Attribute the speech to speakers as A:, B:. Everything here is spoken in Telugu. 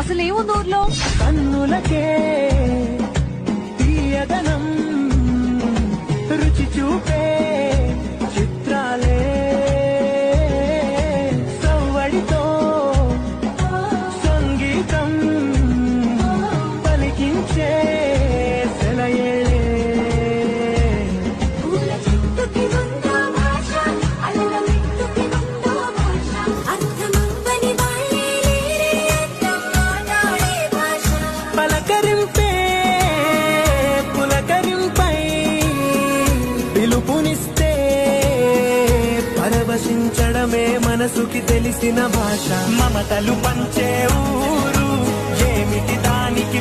A: అసలేముంది ఊర్లో?
B: కన్నులకే తీయదనం రుచి చూపే చిత్రాలే సవ్వడితో సంగీతం పలికించే సెలయేళే
C: పూల చెట్టుకి ఉందో భాష, అలల మెట్టుకి ఉందో భాష, అర్థమవ్వని వాళ్ళే లేరే అర్థం మాట్లాడే భాష.
B: పలకరింపే పులకరింపై పిలుపునిస్తే పరవశించడమే మనసుకి తెలిసిన భాష. మమతలు పంచే ఊరు ఏమిటి దానికి